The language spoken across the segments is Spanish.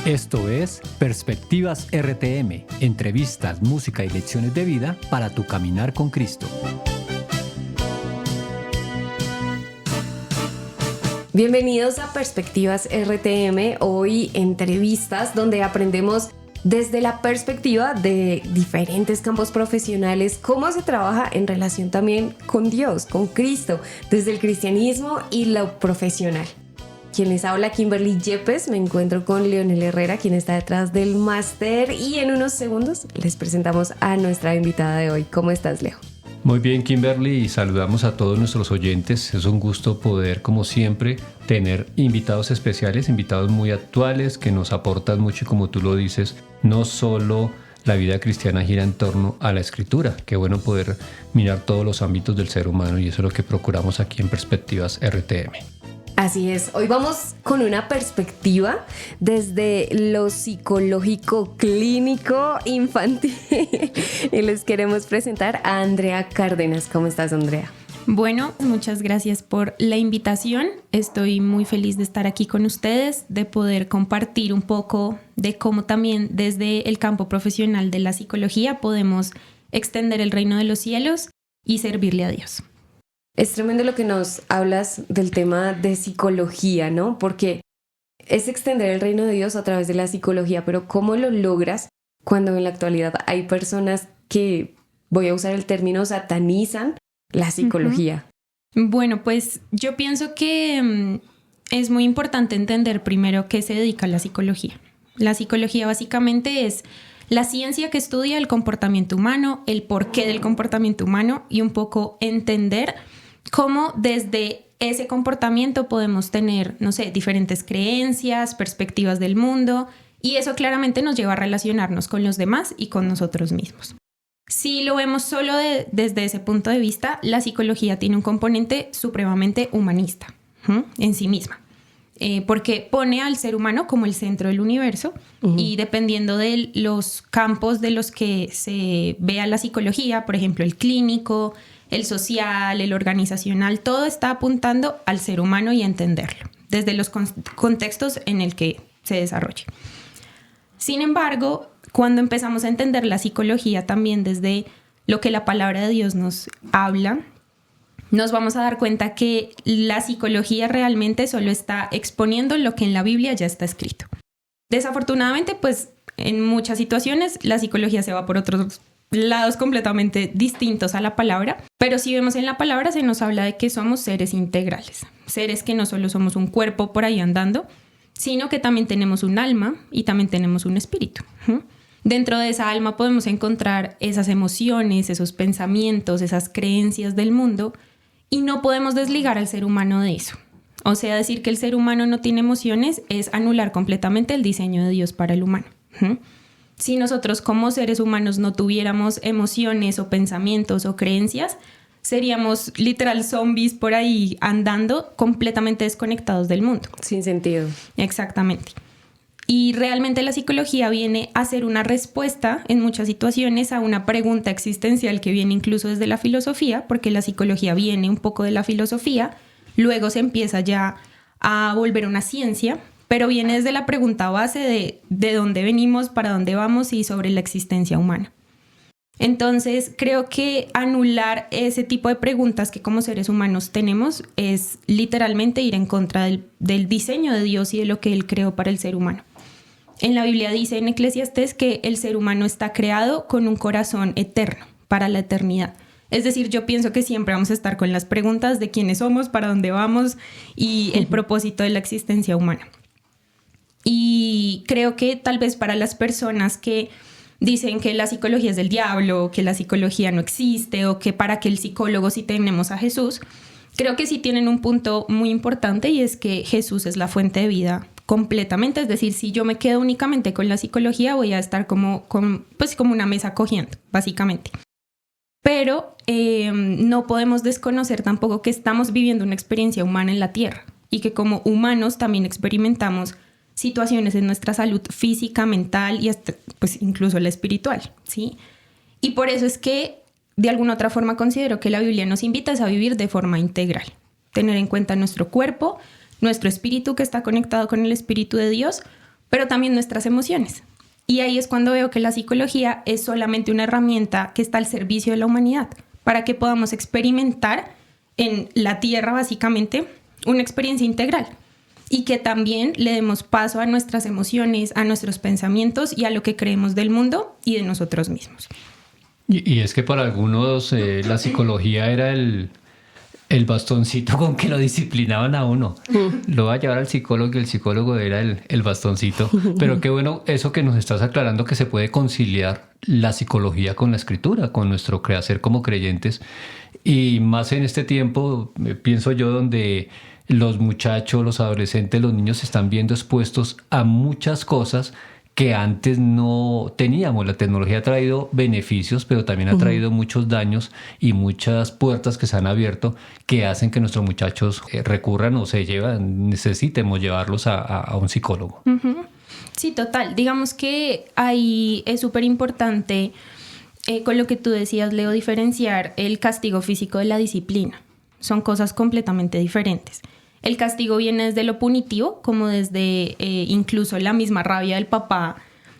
Esto es Perspectivas RTM, entrevistas, música y lecciones de vida para tu caminar con Cristo. Bienvenidos a Perspectivas RTM, hoy entrevistas donde aprendemos desde la perspectiva de diferentes campos profesionales cómo se trabaja en relación también con Dios, con Cristo, desde el cristianismo y lo profesional. Quien les habla, Kimberly Yepes, me encuentro con Leonel Herrera, quien está detrás del máster, y en unos segundos les presentamos a nuestra invitada de hoy. ¿Cómo estás, Leo? Muy bien, Kimberly, y saludamos a todos nuestros oyentes. Es un gusto poder, como siempre, tener invitados especiales, invitados muy actuales que nos aportan mucho y, como tú lo dices, no solo la vida cristiana gira en torno a la escritura. Qué bueno poder mirar todos los ámbitos del ser humano, y eso es lo que procuramos aquí en Perspectivas RTM. Así es, hoy vamos con una perspectiva desde lo psicológico, clínico, infantil y les queremos presentar a Andrea Cárdenas. ¿Cómo estás, Andrea? Bueno, muchas gracias por la invitación. Estoy muy feliz de estar aquí con ustedes, de poder compartir un poco de cómo también desde el campo profesional de la psicología podemos extender el reino de los cielos y servirle a Dios. Es tremendo lo que nos hablas del tema de psicología, ¿no? Porque es extender el reino de Dios a través de la psicología, pero ¿cómo lo logras cuando en la actualidad hay personas que, voy a usar el término, satanizan la psicología? Bueno, pues yo pienso que es muy importante entender primero qué se dedica a la psicología. La psicología básicamente es la ciencia que estudia el comportamiento humano, el porqué del comportamiento humano y un poco entender cómo desde ese comportamiento podemos tener, diferentes creencias, perspectivas del mundo, y eso claramente nos lleva a relacionarnos con los demás y con nosotros mismos. Si lo vemos solo desde ese punto de vista, la psicología tiene un componente supremamente humanista en sí misma, porque pone al ser humano como el centro del universo y dependiendo de los campos de los que se vea la psicología, por ejemplo, el clínico, el social, el organizacional, todo está apuntando al ser humano y a entenderlo desde los contextos en el que se desarrolle. Sin embargo, cuando empezamos a entender la psicología también desde lo que la palabra de Dios nos habla, nos vamos a dar cuenta que la psicología realmente solo está exponiendo lo que en la Biblia ya está escrito. Desafortunadamente, pues en muchas situaciones la psicología se va por otros lados completamente distintos a la palabra, pero si vemos en la palabra se nos habla de que somos seres integrales, seres que no solo somos un cuerpo por ahí andando, sino que también tenemos un alma y también tenemos un espíritu. Dentro de esa alma podemos encontrar esas emociones, esos pensamientos, esas creencias del mundo, y no podemos desligar al ser humano de eso. O sea, decir que el ser humano no tiene emociones es anular completamente el diseño de Dios para el humano. Si nosotros como seres humanos no tuviéramos emociones o pensamientos o creencias, seríamos literal zombies por ahí andando completamente desconectados del mundo. Sin sentido. Exactamente. Y realmente la psicología viene a ser una respuesta en muchas situaciones a una pregunta existencial que viene incluso desde la filosofía, porque la psicología viene un poco de la filosofía, luego se empieza ya a volver una ciencia, pero viene desde la pregunta base de dónde venimos, para dónde vamos y sobre la existencia humana. Entonces, creo que anular ese tipo de preguntas que como seres humanos tenemos es literalmente ir en contra del diseño de Dios y de lo que Él creó para el ser humano. En la Biblia dice en Eclesiastés que el ser humano está creado con un corazón eterno, para la eternidad. Es decir, yo pienso que siempre vamos a estar con las preguntas de quiénes somos, para dónde vamos y el propósito de la existencia humana. Y creo que tal vez para las personas que dicen que la psicología es del diablo, que la psicología no existe o que para que el psicólogo sí tenemos a Jesús, creo que sí tienen un punto muy importante y es que Jesús es la fuente de vida completamente. Es decir, si yo me quedo únicamente con la psicología voy a estar como una mesa cogiendo, básicamente. Pero no podemos desconocer tampoco que estamos viviendo una experiencia humana en la Tierra y que como humanos también experimentamos situaciones en nuestra salud física, mental y hasta, incluso la espiritual, ¿sí? Y por eso es que de alguna otra forma considero que la Biblia nos invita a vivir de forma integral, tener en cuenta nuestro cuerpo, nuestro espíritu que está conectado con el Espíritu de Dios, pero también nuestras emociones. Y ahí es cuando veo que la psicología es solamente una herramienta que está al servicio de la humanidad, para que podamos experimentar en la Tierra, básicamente, una experiencia integral. Y que también le demos paso a nuestras emociones, a nuestros pensamientos y a lo que creemos del mundo y de nosotros mismos. Y es que para algunos la psicología era el bastoncito con que lo disciplinaban a uno. Lo va a llevar al psicólogo y el psicólogo era el bastoncito. Pero qué bueno eso que nos estás aclarando, que se puede conciliar la psicología con la escritura, con nuestro quehacer como creyentes. Y más en este tiempo, pienso yo, donde los muchachos, los adolescentes, los niños se están viendo expuestos a muchas cosas que antes no teníamos. La tecnología ha traído beneficios, pero también ha traído muchos daños y muchas puertas que se han abierto que hacen que nuestros muchachos recurran o necesitemos llevarlos a un psicólogo. Sí, total. Digamos que ahí es súper importante, con lo que tú decías, Leo, diferenciar el castigo físico de la disciplina. Son cosas completamente diferentes. El castigo viene desde lo punitivo, como desde incluso la misma rabia del papá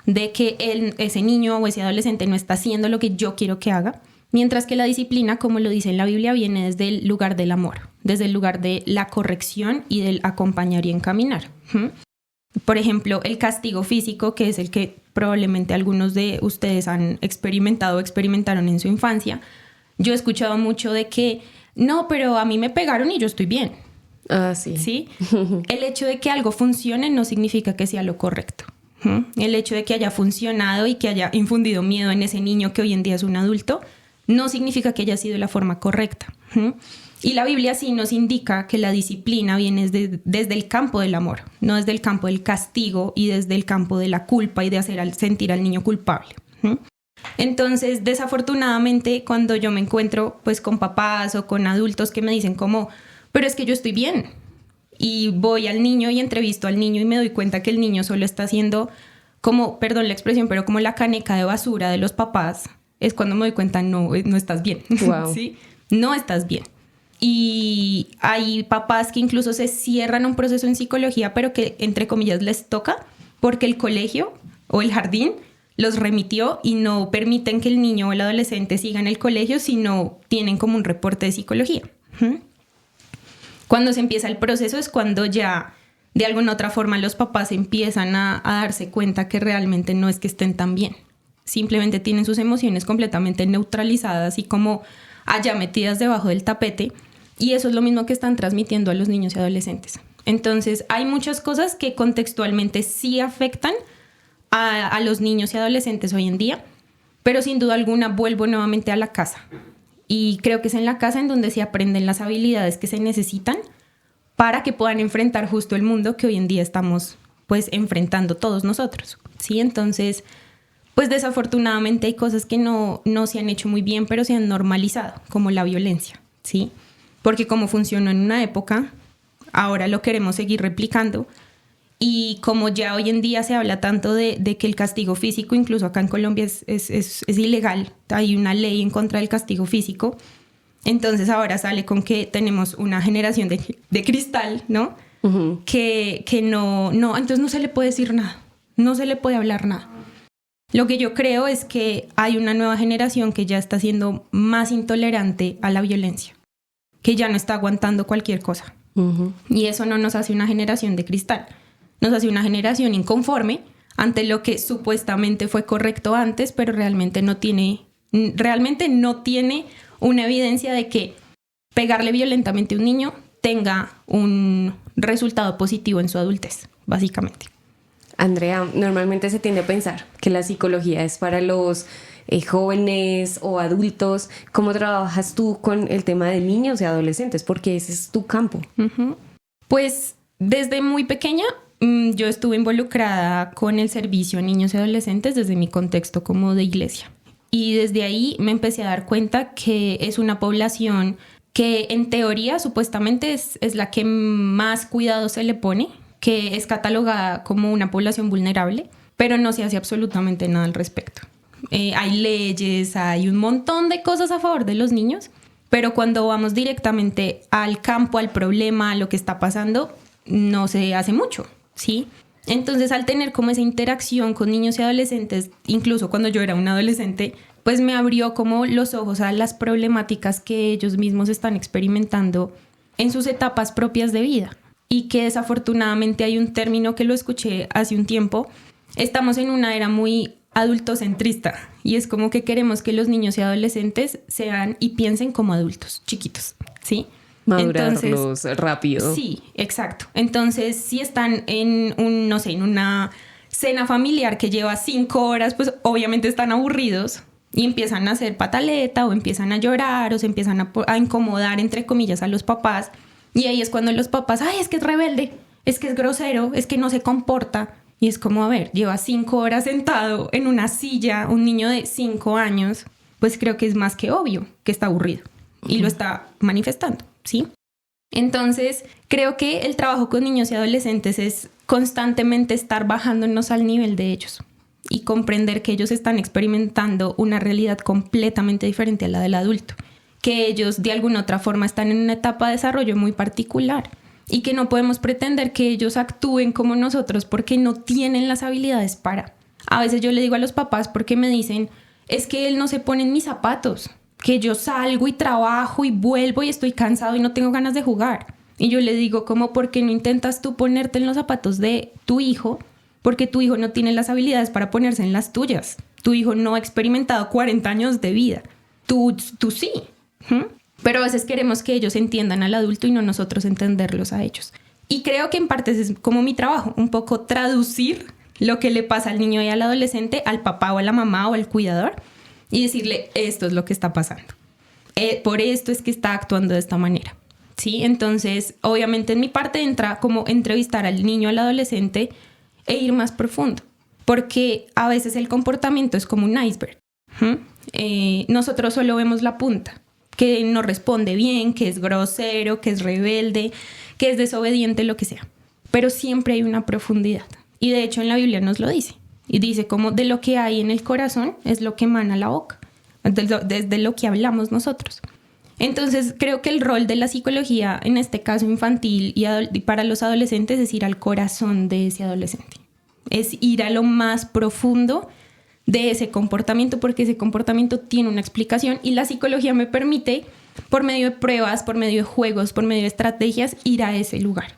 de que ese niño o ese adolescente no está haciendo lo que yo quiero que haga, mientras que la disciplina, como lo dice en la Biblia, viene desde el lugar del amor, desde el lugar de la corrección y del acompañar y encaminar. Por ejemplo, el castigo físico, que es el que probablemente algunos de ustedes han experimentado o experimentaron en su infancia. Yo he escuchado mucho de que, no, pero a mí me pegaron y yo estoy bien. Ah, sí. ¿Sí? El hecho de que algo funcione no significa que sea lo correcto. El hecho de que haya funcionado y que haya infundido miedo en ese niño que hoy en día es un adulto no significa que haya sido la forma correcta. Y la Biblia sí nos indica que la disciplina viene desde el campo del amor, no desde el campo del castigo y desde el campo de la culpa y de hacer sentir al niño culpable. Entonces, desafortunadamente, cuando yo me encuentro pues con papás o con adultos que me dicen como, pero es que yo estoy bien, y voy al niño y entrevisto al niño y me doy cuenta que el niño solo está haciendo como, perdón la expresión, pero como la caneca de basura de los papás, es cuando me doy cuenta, no estás bien. Wow. ¿Sí? No estás bien. Y hay papás que incluso se cierran a un proceso en psicología, pero que, entre comillas, les toca porque el colegio o el jardín los remitió y no permiten que el niño o el adolescente siga en el colegio, sino tienen como un reporte de psicología. Cuando se empieza el proceso es cuando ya de alguna otra forma los papás empiezan a darse cuenta que realmente no es que estén tan bien. Simplemente tienen sus emociones completamente neutralizadas y como allá metidas debajo del tapete. Y eso es lo mismo que están transmitiendo a los niños y adolescentes. Entonces hay muchas cosas que contextualmente sí afectan a los niños y adolescentes hoy en día, pero sin duda alguna vuelvo nuevamente a la casa. Y creo que es en la casa en donde se aprenden las habilidades que se necesitan para que puedan enfrentar justo el mundo que hoy en día estamos pues enfrentando todos nosotros, ¿sí? Entonces, pues desafortunadamente hay cosas que no se han hecho muy bien, pero se han normalizado, como la violencia, ¿sí? Porque como funcionó en una época, ahora lo queremos seguir replicando. Y como ya hoy en día se habla tanto de que el castigo físico, incluso acá en Colombia, es ilegal, hay una ley en contra del castigo físico, entonces ahora sale con que tenemos una generación de cristal, ¿no? Que no, entonces no se le puede decir nada, no se le puede hablar nada. Lo que yo creo es que hay una nueva generación que ya está siendo más intolerante a la violencia, que ya no está aguantando cualquier cosa. Y eso no nos hace una generación de cristal. Nos hace una generación inconforme ante lo que supuestamente fue correcto antes, pero realmente no tiene una evidencia de que pegarle violentamente a un niño tenga un resultado positivo en su adultez, básicamente. Andrea, normalmente se tiende a pensar que la psicología es para los jóvenes o adultos. ¿Cómo trabajas tú con el tema de niños y adolescentes? Porque ese es tu campo. Pues desde muy pequeña yo estuve involucrada con el servicio a niños y adolescentes desde mi contexto como de iglesia. Y desde ahí me empecé a dar cuenta que es una población que en teoría supuestamente es la que más cuidado se le pone, que es catalogada como una población vulnerable, pero no se hace absolutamente nada al respecto. Hay leyes, hay un montón de cosas a favor de los niños, pero cuando vamos directamente al campo, al problema, a lo que está pasando, no se hace mucho, ¿sí? Entonces, al tener como esa interacción con niños y adolescentes, incluso cuando yo era un adolescente, pues me abrió como los ojos a las problemáticas que ellos mismos están experimentando en sus etapas propias de vida. Y que desafortunadamente hay un término que lo escuché hace un tiempo. Estamos en una era muy adultocentrista y es como que queremos que los niños y adolescentes sean y piensen como adultos chiquitos, ¿sí? Madurarlos rápido. Sí, exacto. Entonces, si están en en una cena familiar que lleva 5 horas, pues obviamente están aburridos y empiezan a hacer pataleta o empiezan a llorar o se empiezan a incomodar, entre comillas, a los papás. Y ahí es cuando los papás, ay, es que es rebelde, es que es grosero, es que no se comporta. Y es como, a ver, lleva 5 horas sentado en una silla, un niño de 5 años, pues creo que es más que obvio que está aburrido y lo está manifestando, ¿sí? Entonces, creo que el trabajo con niños y adolescentes es constantemente estar bajándonos al nivel de ellos y comprender que ellos están experimentando una realidad completamente diferente a la del adulto, que ellos de alguna otra forma están en una etapa de desarrollo muy particular y que no podemos pretender que ellos actúen como nosotros porque no tienen las habilidades para. A veces yo le digo a los papás porque me dicen, es que él no se pone en mis zapatos, que yo salgo y trabajo y vuelvo y estoy cansado y no tengo ganas de jugar. Y yo le digo, ¿cómo por qué no intentas tú ponerte en los zapatos de tu hijo? Porque tu hijo no tiene las habilidades para ponerse en las tuyas. Tu hijo no ha experimentado 40 años de vida. Tú sí. Pero a veces queremos que ellos entiendan al adulto y no nosotros entenderlos a ellos. Y creo que en parte es como mi trabajo, un poco traducir lo que le pasa al niño y al adolescente, al papá o a la mamá o al cuidador, y decirle, esto es lo que está pasando. Por esto es que está actuando de esta manera. ¿Sí? Entonces, obviamente en mi parte entra como entrevistar al niño, al adolescente e ir más profundo. Porque a veces el comportamiento es como un iceberg. Nosotros solo vemos la punta, que no responde bien, que es grosero, que es rebelde, que es desobediente, lo que sea. Pero siempre hay una profundidad. Y de hecho en la Biblia nos lo dice. Y dice como de lo que hay en el corazón es lo que emana la boca, desde lo que hablamos nosotros. Entonces creo que el rol de la psicología, en este caso infantil y para los adolescentes, es ir al corazón de ese adolescente. Es ir a lo más profundo de ese comportamiento, porque ese comportamiento tiene una explicación y la psicología me permite, por medio de pruebas, por medio de juegos, por medio de estrategias, ir a ese lugar.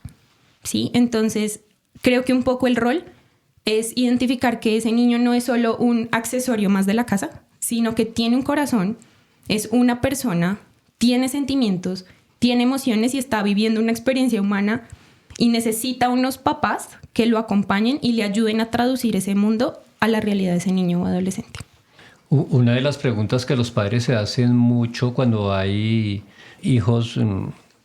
¿Sí? Entonces creo que un poco el rol es identificar que ese niño no es solo un accesorio más de la casa, sino que tiene un corazón, es una persona, tiene sentimientos, tiene emociones y está viviendo una experiencia humana y necesita unos papás que lo acompañen y le ayuden a traducir ese mundo a la realidad de ese niño o adolescente. Una de las preguntas que los padres se hacen mucho cuando hay hijos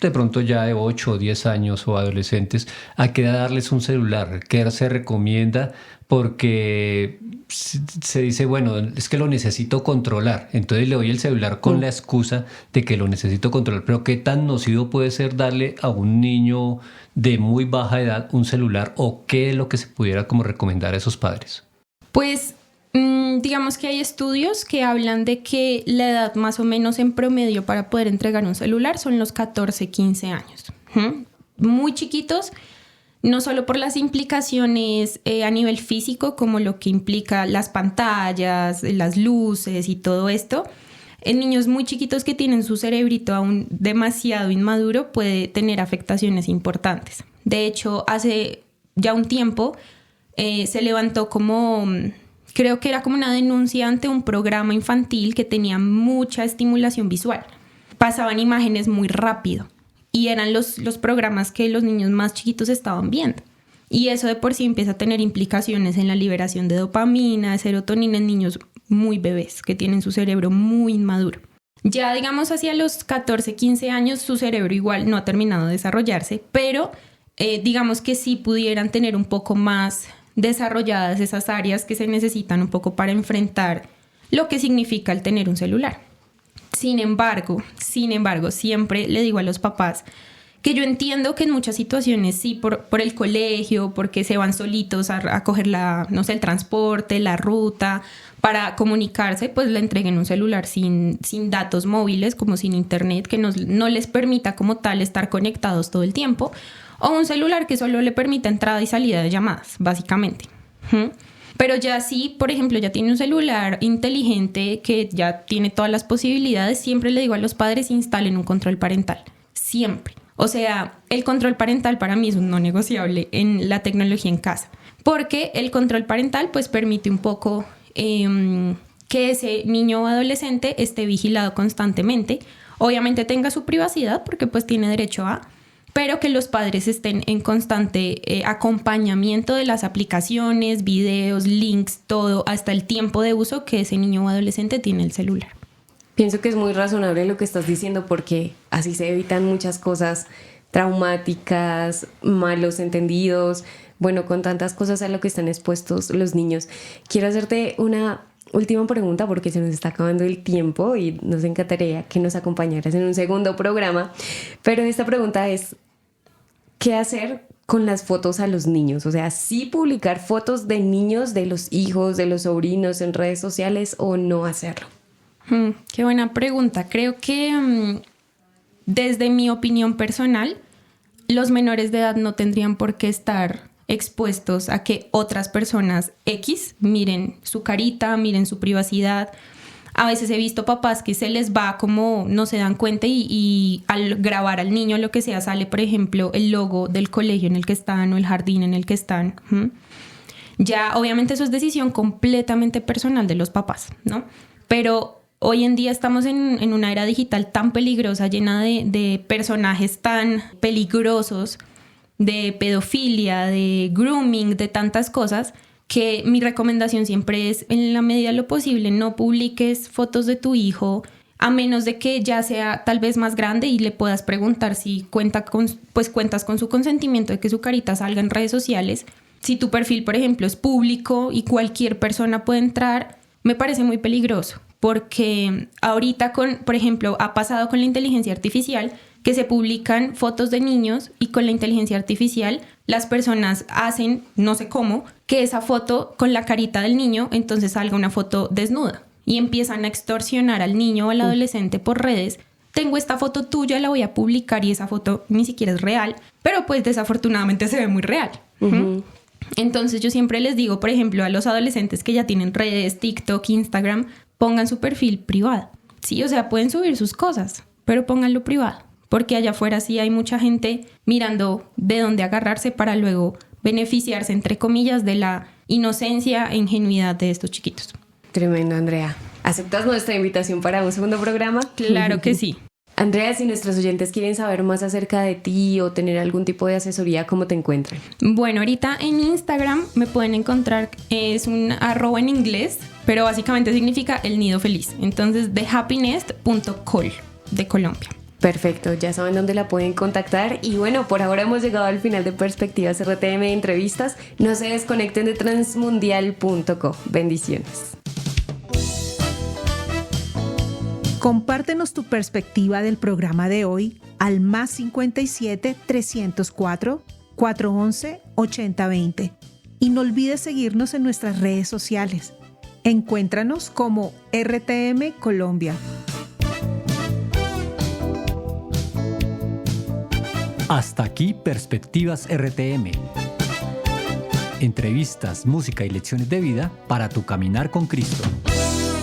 de pronto ya de 8 o 10 años o adolescentes, ¿a qué edad darles un celular? ¿Qué se recomienda? Porque se dice, bueno, es que lo necesito controlar. Entonces le doy el celular con la excusa de que lo necesito controlar. Pero ¿qué tan nocivo puede ser darle a un niño de muy baja edad un celular? ¿O qué es lo que se pudiera como recomendar a esos padres? Pues digamos que hay estudios que hablan de que la edad más o menos en promedio para poder entregar un celular son los 14, 15 años. Muy chiquitos, no solo por las implicaciones a nivel físico, como lo que implica las pantallas, las luces y todo esto. En niños muy chiquitos que tienen su cerebrito aún demasiado inmaduro puede tener afectaciones importantes. De hecho, hace ya un tiempo se levantó como... Creo que era como una denuncia ante un programa infantil que tenía mucha estimulación visual. Pasaban imágenes muy rápido y eran los programas que los niños más chiquitos estaban viendo. Y eso de por sí empieza a tener implicaciones en la liberación de dopamina, de serotonina en niños muy bebés que tienen su cerebro muy inmaduro. Ya digamos hacia los 14, 15 años su cerebro igual no ha terminado de desarrollarse, pero digamos que sí pudieran tener un poco más desarrolladas esas áreas que se necesitan un poco para enfrentar lo que significa el tener un celular. Sin embargo, siempre le digo a los papás que yo entiendo que en muchas situaciones sí, por el colegio, porque se van solitos a coger el transporte, la ruta, para comunicarse, pues le entreguen un celular sin datos móviles, como sin internet, que no les permita como tal estar conectados todo el tiempo. o un celular que solo le permite entrada y salida de llamadas, básicamente. Pero ya sí, por ejemplo, ya tiene un celular inteligente que ya tiene todas las posibilidades, siempre le digo a los padres, instalen un control parental, siempre. O sea, el control parental para mí es un no negociable en la tecnología en casa, porque el control parental pues permite un poco que ese niño o adolescente esté vigilado constantemente, obviamente tenga su privacidad porque pues tiene derecho a, pero que los padres estén en constante acompañamiento de las aplicaciones, videos, links, todo, hasta el tiempo de uso que ese niño o adolescente tiene el celular. Pienso que es muy razonable lo que estás diciendo porque así se evitan muchas cosas traumáticas, malos entendidos, bueno, con tantas cosas a lo que están expuestos los niños. Quiero hacerte una última pregunta porque se nos está acabando el tiempo y nos encantaría que nos acompañaras en un segundo programa, pero esta pregunta es, ¿qué hacer con las fotos a los niños? O sea, ¿sí publicar fotos de niños, de los hijos, de los sobrinos en redes sociales o no hacerlo? Qué buena pregunta. Creo que desde mi opinión personal, los menores de edad no tendrían por qué estar expuestos a que otras personas X miren su carita, miren su privacidad. A veces he visto papás que se les va como no se dan cuenta y al grabar al niño lo que sea sale, por ejemplo, el logo del colegio en el que están o el jardín en el que están. Ya obviamente eso es decisión completamente personal de los papás, ¿no? Pero hoy en día estamos en una era digital tan peligrosa, llena de personajes tan peligrosos, de pedofilia, de grooming, de tantas cosas, que mi recomendación siempre es, en la medida de lo posible, no publiques fotos de tu hijo, a menos de que ya sea tal vez más grande y le puedas preguntar si cuentas con su consentimiento de que su carita salga en redes sociales. Si tu perfil, por ejemplo, es público y cualquier persona puede entrar, me parece muy peligroso. Porque ahorita, por ejemplo, ha pasado con la inteligencia artificial que se publican fotos de niños y con la inteligencia artificial las personas hacen, no sé cómo, que esa foto con la carita del niño entonces salga una foto desnuda y empiezan a extorsionar al niño o al adolescente por redes. Tengo esta foto tuya, la voy a publicar y esa foto ni siquiera es real, pero pues desafortunadamente se ve muy real. Entonces yo siempre les digo, por ejemplo, a los adolescentes que ya tienen redes, TikTok, Instagram, pongan su perfil privado. Sí, o sea, pueden subir sus cosas, pero pónganlo privado. Porque allá afuera sí hay mucha gente mirando de dónde agarrarse para luego beneficiarse, entre comillas, de la inocencia e ingenuidad de estos chiquitos. Tremendo, Andrea. ¿Aceptas nuestra invitación para un segundo programa? Claro que sí. Andrea, si nuestros oyentes quieren saber más acerca de ti o tener algún tipo de asesoría, ¿cómo te encuentran? Bueno, ahorita en Instagram me pueden encontrar, es un @ en inglés, pero básicamente significa el nido feliz. Entonces, thehappinest.col, de Colombia. Perfecto, ya saben dónde la pueden contactar. Y bueno, por ahora hemos llegado al final de Perspectivas RTM de Entrevistas. No se desconecten de transmundial.co. Bendiciones. Compártenos tu perspectiva del programa de hoy al +57 304 411 8020. Y no olvides seguirnos en nuestras redes sociales. Encuéntranos como RTM Colombia. Hasta aquí Perspectivas RTM. Entrevistas, música y lecciones de vida para tu caminar con Cristo.